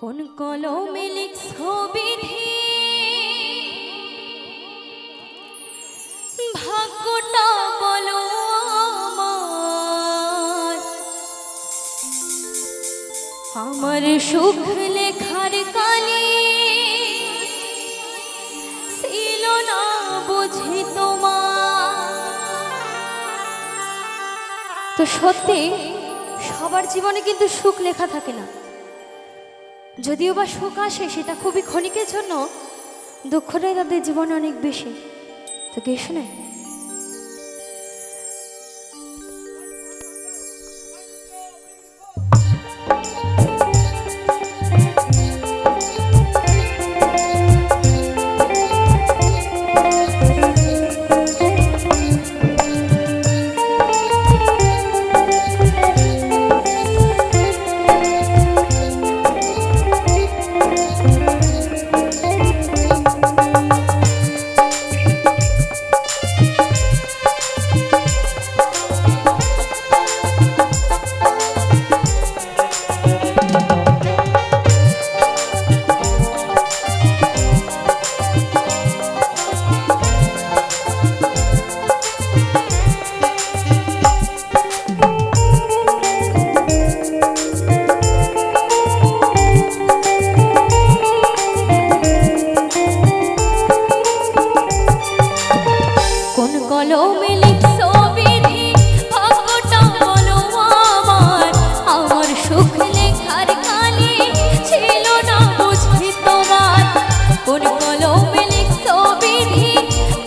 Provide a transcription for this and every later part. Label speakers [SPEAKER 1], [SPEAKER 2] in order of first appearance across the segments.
[SPEAKER 1] কোন কলমে লিখছো বিধি ভাগ্যটা বলো আমার আমার সুখ লেখার কালি ছিল না বুঝি তোমার। তো সত্যি সবার জীবনে কিন্তু সুখ লেখা থাকে না, যদিও বা সুখ আসে সেটা খুবই ক্ষণিকের জন্য, দুঃখটাই তাদের জীবনে অনেক বেশি। তো কে শুনে কলমে লিখছো বিধি ভাগ্যটা বলো আমার আমার সুখ লেখার কালি ছিল না বুঝি তোমার। কোন কলমে লিখছো বিধি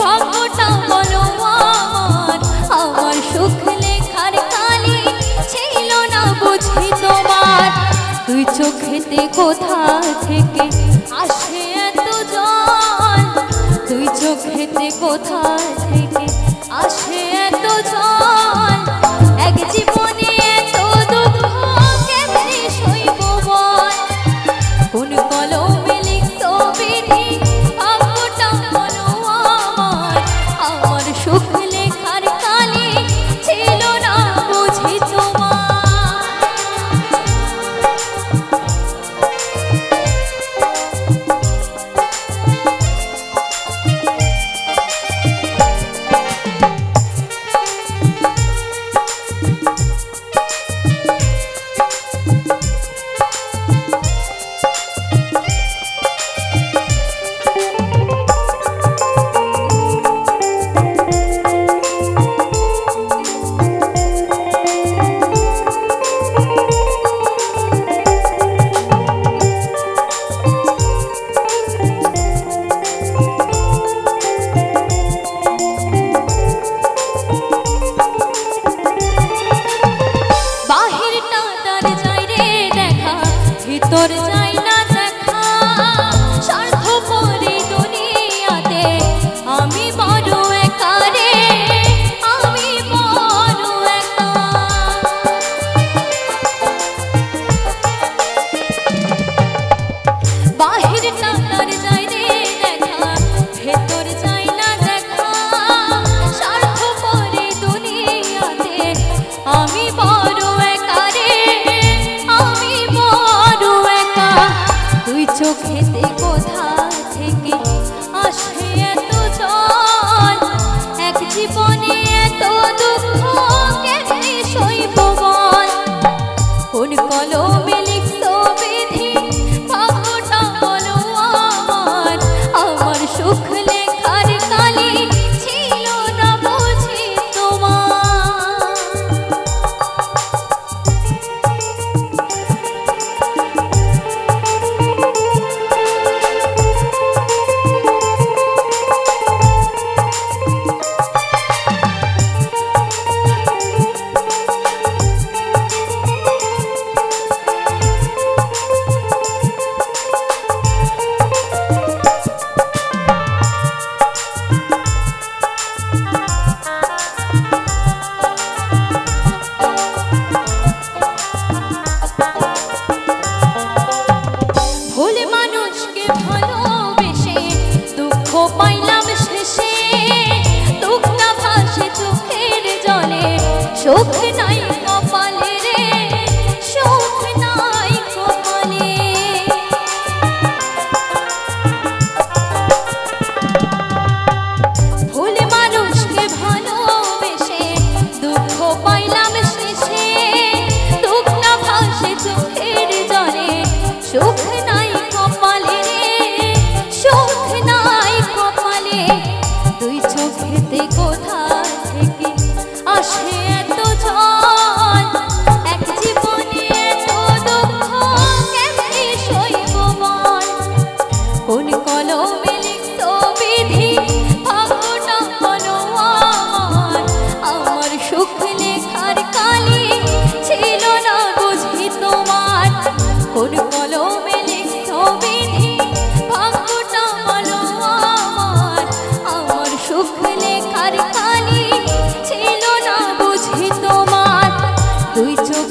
[SPEAKER 1] ভাগ্যটা বলো আমার আমার সুখ লেখার কালি ছিল না বুঝি তোমার। তুই চোখেতে কোথা থেকে আসে এত জল, তুই চোখেতে কোথা থেকে আসে এত জল, এক জীবনে এত দুঃখ কেমনে সইব বল। কোন কলমে লিখছো বিধি ভাগ্যটা বলো আমার আমার সুখ লেখার কালি ছিল না বুঝি তোমার।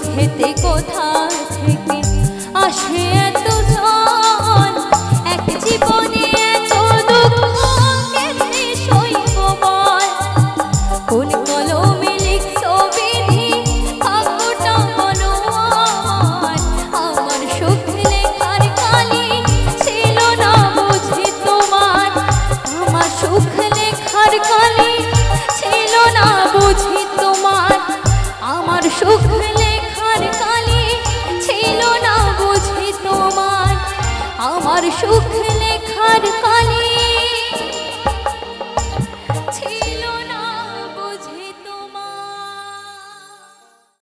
[SPEAKER 1] বুঝেতে কোথা থেকে আসে এত জল, এক জীবনে এত দুঃখ কেমনে সইব বল। কোন কলমে লিখছো বিধি ভাগ্যটা বলো আমার, আমার সুখ লেখার কালি ছিল না বুঝি তোমার, আমার সুখ লেখার কালি ছিল না বুঝি তোমার, আমার সুখ লেখার কালি ছিল না বুঝি তোমার, আমার সুখ লেখার